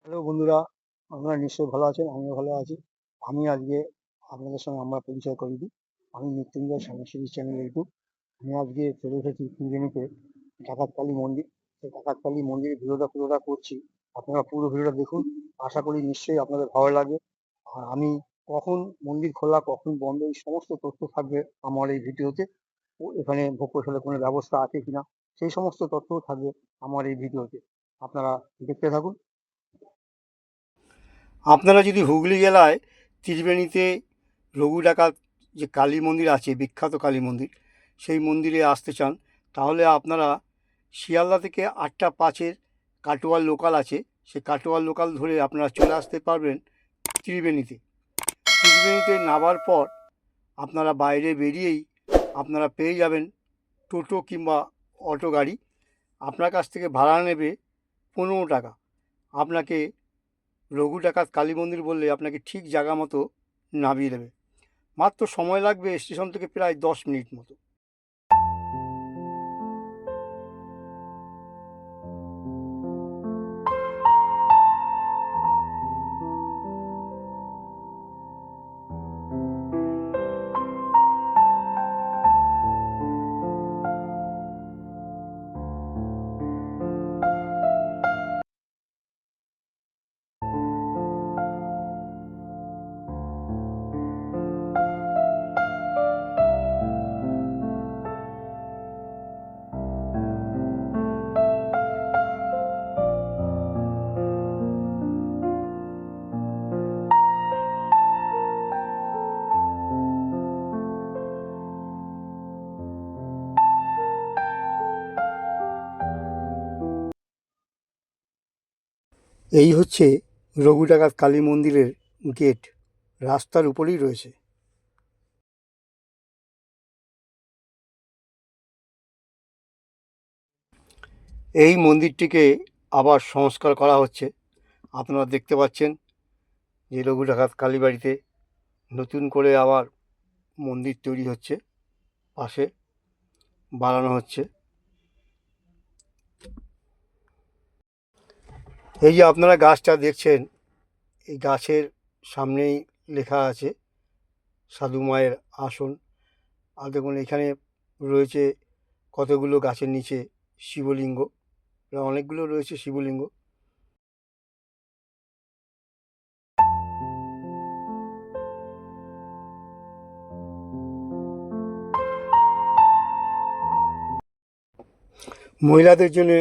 Hello বন্ধুরা, আপনারা নিশ্চয়ই ভালো আছেন, আমিও ভালো আছি। আমি আজকে আপনাদের সঙ্গে আমার পরিচয় করে দিই। আমি মৃত্যুঞ্জয় সাংস্কৃতিক চ্যানেল ইউটিউব। আমি আজকে চলে এসেছি ত্রিবেণীতে ডাকাতকালী মন্দির। সেই ডাকাতকালী মন্দিরের ভিডিওটা পুরোটা করছি। আপনারা পুরো ভিডিওটা দেখুন, আশা করি নিশ্চয়ই আপনাদের ভালো লাগবে। আর আমি কখন মন্দির খোলা কখন বন্ধ এই সমস্ত তথ্য থাকবে আমার এই ভিডিওতে। ও এখানে ভোগ প্রসাদের কোনো ব্যবস্থা আছে কিনা সেই সমস্ত তথ্যও থাকবে আমার এই ভিডিওতে। আপনারা দেখতে থাকুন। আপনারা যদি হুগলি জেলায় ত্রিবেণীতে রঘু ডাকাত যে কালী মন্দির আছে, বিখ্যাত কালী মন্দির, সেই মন্দিরে আসতে চান, তাহলে আপনারা শিয়ালদা থেকে 8টা 5-এর কাটোয়ার লোকাল আছে, সেই কাটোয়ার লোকাল ধরে আপনারা চলে আসতে পারবেন ত্রিবেণীতে। ত্রিবেণীতে নামার পর আপনারা বাইরে বেরিয়েই আপনারা পেয়ে যাবেন টোটো কিংবা অটো গাড়ি। আপনার কাছ থেকে ভাড়া নেবে 15 টাকা। আপনাকে রঘু ডাকাত কালী মন্দির বললে আপনাকে ঠিক জায়গা মতো নামিয়ে দেবে। মাত্র সময় লাগবে স্টেশন থেকে প্রায় 10 মিনিট মতো। এই হচ্ছে রঘু ডাকাত কালী মন্দিরের গেট, রাস্তার উপরেই রয়েছে। এই মন্দিরটিকে আবার সংস্কার করা হচ্ছে। আপনারা দেখতে পাচ্ছেন যে রঘু ডাকাত কালীবাড়িতে নতুন করে আবার মন্দির তৈরি হচ্ছে, পাশে বানানো হচ্ছে। এই যে আপনারা গাছটা দেখছেন, এই গাছের সামনেই লেখা আছে সাধু মায়ের আসন। আর দেখুন এখানে রয়েছে কতগুলো গাছের নিচে শিবলিঙ্গ, অনেকগুলো রয়েছে শিবলিঙ্গ। মহিলাদের জন্য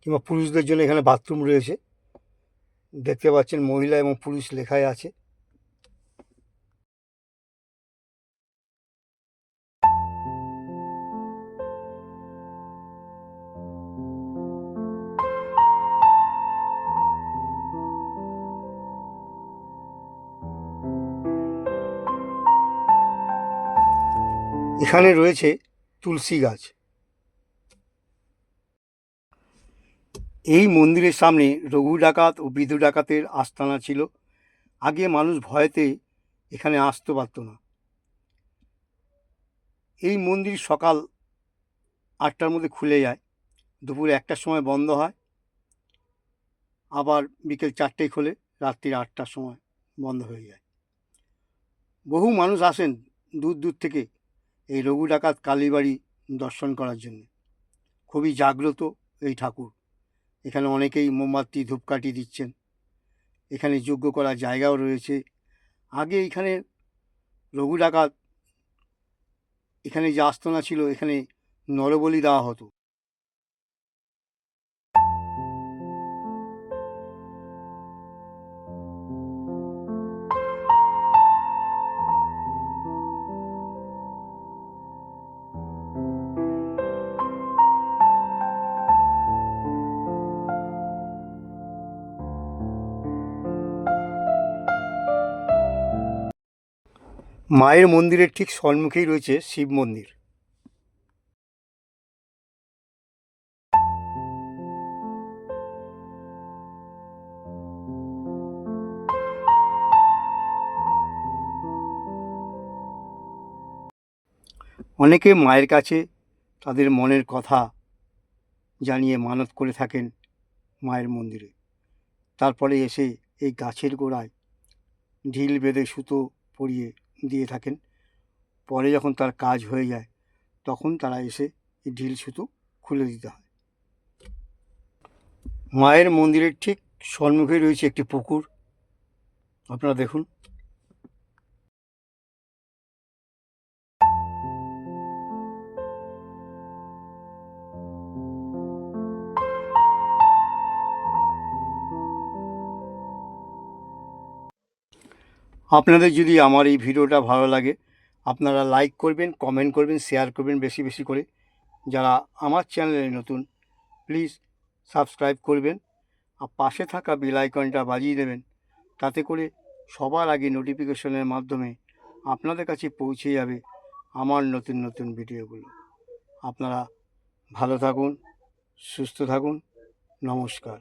কিংবা পুরুষদের জন্য এখানে বাথরুম রয়েছে। দেখতে পাচ্ছেন মহিলা এবং পুরুষ লেখাই আছে। এখানে রয়েছে তুলসী গাছ। এই মন্দিরের সামনে রঘু ডাকাত ও বিধু ডাকাতের আস্তানা ছিল। আগে মানুষ ভয়েতে এখানে আসতে পারতো না। এই মন্দির সকাল 8টার মধ্যে খুলে যায়, দুপুর 1টার সময় বন্ধ হয়, আবার বিকেল 4টেয় খোলে, রাত্রির 8টার সময় বন্ধ হয়ে যায়। বহু মানুষ আসেন দূর দূর থেকে এই রঘু ডাকাত কালীবাড়ি দর্শন করার জন্য। খুবই জাগ্রত এই ঠাকুর। এখানে অনেকেই মোমবাতি ধূপকাঠি দিচ্ছেন। এখানে যজ্ঞ করার জায়গাও রয়েছে। আগে এখানে রঘু ডাকাত এখানে যে আস্তানা ছিল, এখানে নরবলি দেওয়া হতো। মায়ের মন্দিরের ঠিক সম্মুখেই রয়েছে শিব মন্দির। অনেকে মায়ের কাছে তাদের মনের কথা জানিয়ে মানত করে থাকেন মায়ের মন্দিরে। তারপরে এসে এই গাছের গোড়ায় ঢিল বেঁধে সুতো পরিয়ে দিয়ে থাকেন। পরে যখন তার কাজ হয়ে যায় তখন তারা এসে এই ঢিল সুতো খুলে দিতে হয়। মায়ের মন্দিরের ঠিক সম্মুখে রয়েছে একটি পুকুর, আপনারা দেখুন। আপনাদের যদি আমার এই ভিডিওটা ভালো লাগে আপনারা লাইক করবেন, কমেন্ট করবেন, শেয়ার করবেন বেশি বেশি করে। যারা আমার চ্যানেলে নতুন প্লিজ সাবস্ক্রাইব করবেন আর পাশে থাকা বেল আইকনটা বাজিয়ে দেবেন, তাতে করে সবার আগে নোটিফিকেশনের মাধ্যমে আপনাদের কাছে পৌঁছে যাবে আমার নতুন নতুন ভিডিওগুলো। আপনারা ভালো থাকুন, সুস্থ থাকুন, নমস্কার।